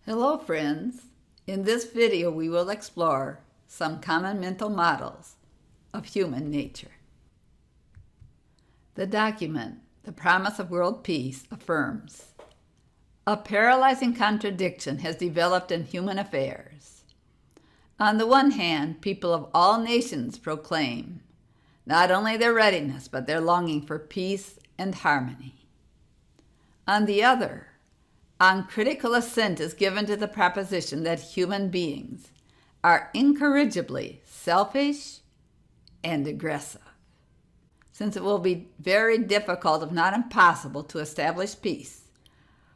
Hello friends! In this video we will explore some common mental models of human nature. The document, The Promise of World Peace, affirms, a paralyzing contradiction has developed in human affairs. On the one hand, people of all nations proclaim not only their readiness but their longing for peace and harmony. On the other, uncritical assent is given to the proposition that human beings are incorrigibly selfish and aggressive. Since it will be very difficult, if not impossible, to establish peace,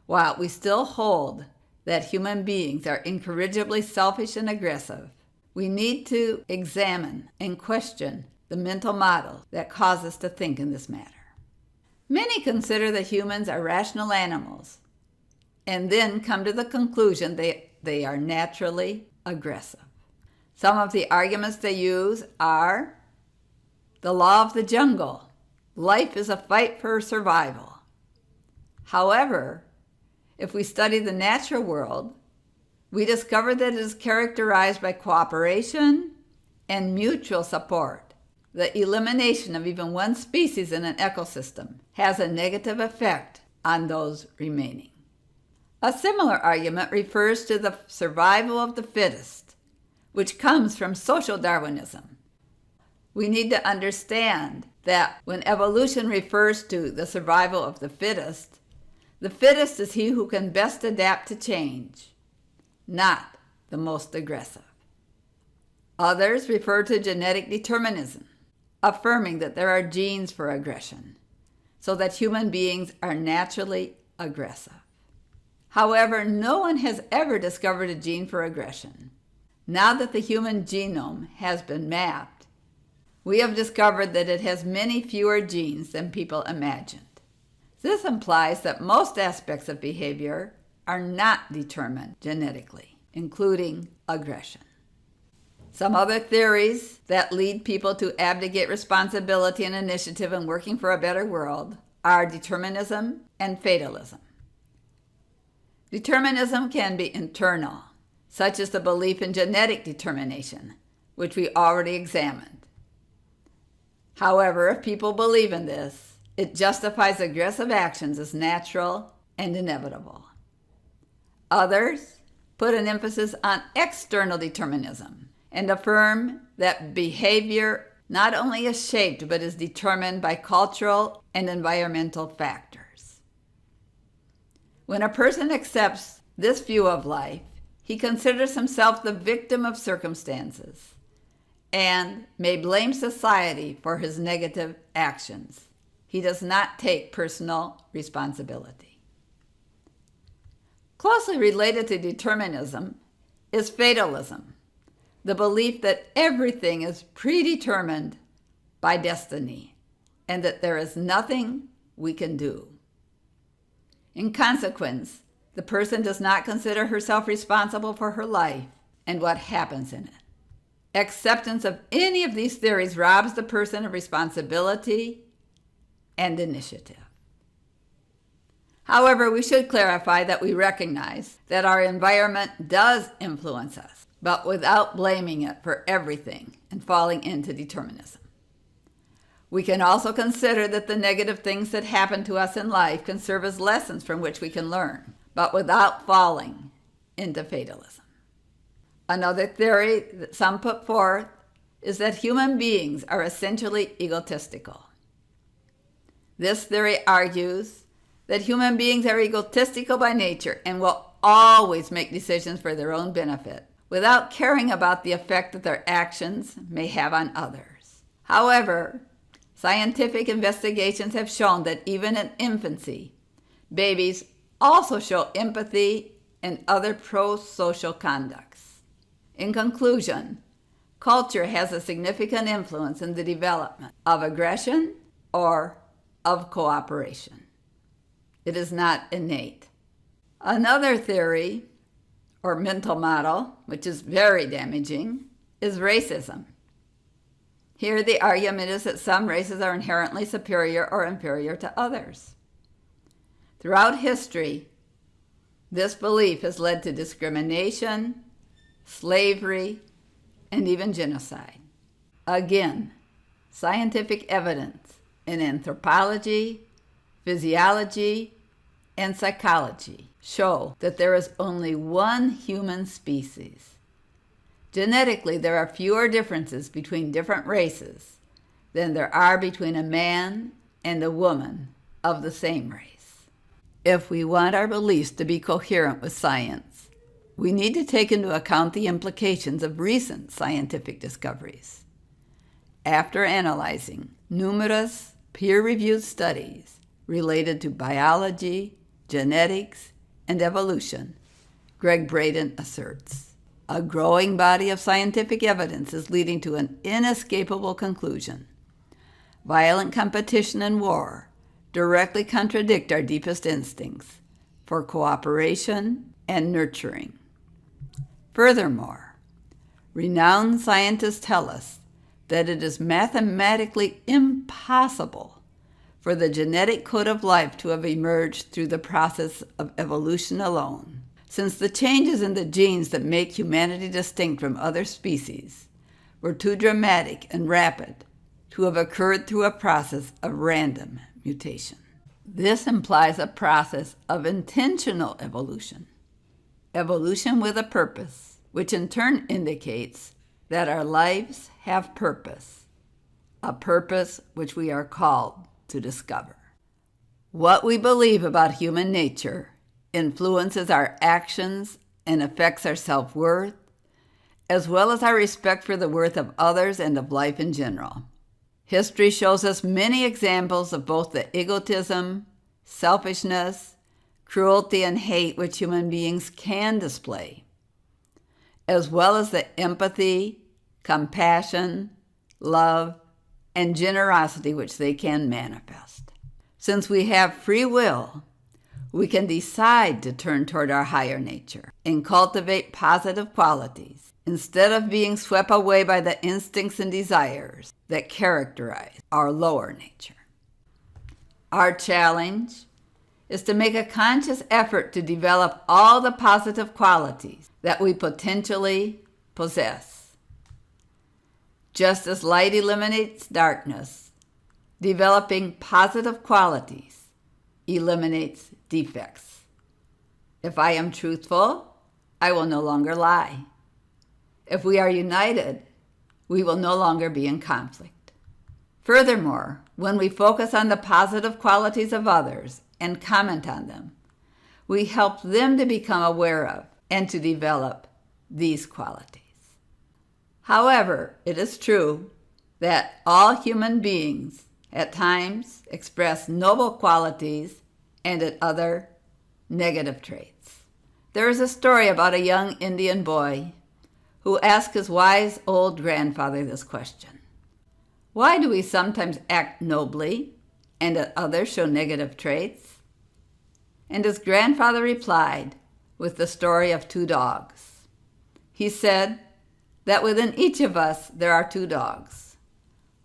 while we still hold that human beings are incorrigibly selfish and aggressive, we need to examine and question the mental model that cause us to think in this matter. Many consider that humans are rational animals and then come to the conclusion they are naturally aggressive. Some of the arguments they use are the law of the jungle. Life is a fight for survival. However, if we study the natural world, we discover that it is characterized by cooperation and mutual support. The elimination of even one species in an ecosystem has a negative effect on those remaining. A similar argument refers to the survival of the fittest, which comes from social Darwinism. We need to understand that when evolution refers to the survival of the fittest is he who can best adapt to change, not the most aggressive. Others refer to genetic determinism, affirming that there are genes for aggression, so that human beings are naturally aggressive. However, no one has ever discovered a gene for aggression. Now that the human genome has been mapped, we have discovered that it has many fewer genes than people imagined. This implies that most aspects of behavior are not determined genetically, including aggression. Some other theories that lead people to abdicate responsibility and initiative in working for a better world are determinism and fatalism. Determinism can be internal, such as the belief in genetic determination, which we already examined. However, if people believe in this, it justifies aggressive actions as natural and inevitable. Others put an emphasis on external determinism and affirm that behavior not only is shaped but is determined by cultural and environmental factors. When a person accepts this view of life, he considers himself the victim of circumstances and may blame society for his negative actions. He does not take personal responsibility. Closely related to determinism is fatalism, the belief that everything is predetermined by destiny and that there is nothing we can do. In consequence, the person does not consider herself responsible for her life and what happens in it. Acceptance of any of these theories robs the person of responsibility and initiative. However, we should clarify that we recognize that our environment does influence us, but without blaming it for everything and falling into determinism. We can also consider that the negative things that happen to us in life can serve as lessons from which we can learn, but without falling into fatalism. Another theory that some put forth is that human beings are essentially egotistical. This theory argues that human beings are egotistical by nature and will always make decisions for their own benefit, without caring about the effect that their actions may have on others. However, scientific investigations have shown that even in infancy, babies also show empathy and other pro-social conducts. In conclusion, culture has a significant influence in the development of aggression or of cooperation. It is not innate. Another theory, or mental model, which is very damaging, is racism. Here the argument is that some races are inherently superior or inferior to others. Throughout history, This belief has led to discrimination, slavery, and even genocide. Again, scientific evidence in anthropology, physiology, and psychology show that there is only one human species. Genetically, there are fewer differences between different races than there are between a man and a woman of the same race. If we want our beliefs to be coherent with science, we need to take into account the implications of recent scientific discoveries. After analyzing numerous peer-reviewed studies related to biology, genetics, and evolution, Greg Braden asserts, a growing body of scientific evidence is leading to an inescapable conclusion. Violent competition and war directly contradict our deepest instincts for cooperation and nurturing. Furthermore, renowned scientists tell us that it is mathematically impossible for the genetic code of life to have emerged through the process of evolution alone, since the changes in the genes that make humanity distinct from other species were too dramatic and rapid to have occurred through a process of random mutation. This implies a process of intentional evolution, evolution with a purpose, which in turn indicates that our lives have purpose, a purpose which we are called to discover. What we believe about human nature influences our actions and affects our self-worth, as well as our respect for the worth of others and of life in general. History shows us many examples of both the egotism, selfishness, cruelty, and hate which human beings can display, as well as the empathy, compassion, love, and generosity which they can manifest. Since we have free will, we can decide to turn toward our higher nature and cultivate positive qualities instead of being swept away by the instincts and desires that characterize our lower nature. Our challenge is to make a conscious effort to develop all the positive qualities that we potentially possess. Just as light eliminates darkness, developing positive qualities eliminates defects. If I am truthful, I will no longer lie. If we are united, we will no longer be in conflict. Furthermore, when we focus on the positive qualities of others and comment on them, we help them to become aware of and to develop these qualities. However, it is true that all human beings at times express noble qualities and at other negative traits. There is a story about a young Indian boy who asked his wise old grandfather this question: why do we sometimes act nobly and at others show negative traits? And his grandfather replied with the story of two dogs. He said that within each of us there are two dogs.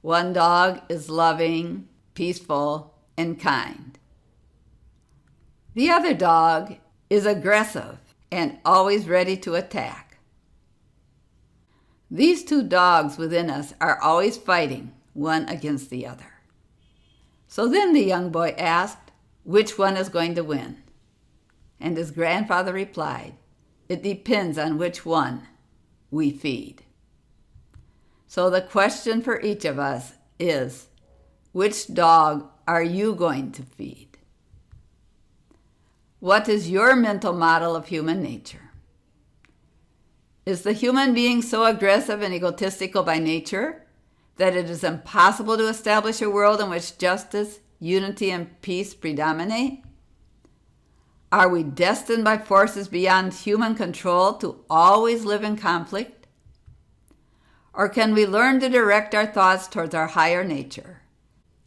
One dog is loving, peaceful, and kind. The other dog is aggressive and always ready to attack. These two dogs within us are always fighting one against the other. So then the young boy asked, which one is going to win? And his grandfather replied, it depends on which one we feed. So the question for each of us is, which dog are you going to feed? What is your mental model of human nature? Is the human being so aggressive and egotistical by nature that it is impossible to establish a world in which justice, unity, and peace predominate? Are we destined by forces beyond human control to always live in conflict? Or can we learn to direct our thoughts towards our higher nature,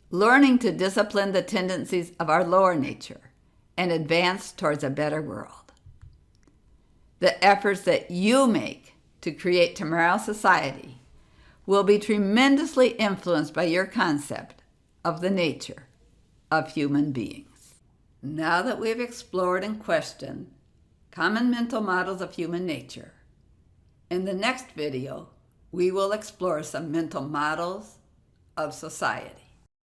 learning to discipline the tendencies of our lower nature and advance towards a better world? The efforts that you make to create tomorrow's society will be tremendously influenced by your concept of the nature of human beings. Now that we've explored and questioned Common Mental Models of Human Nature. In the next video, we will explore some mental models of society.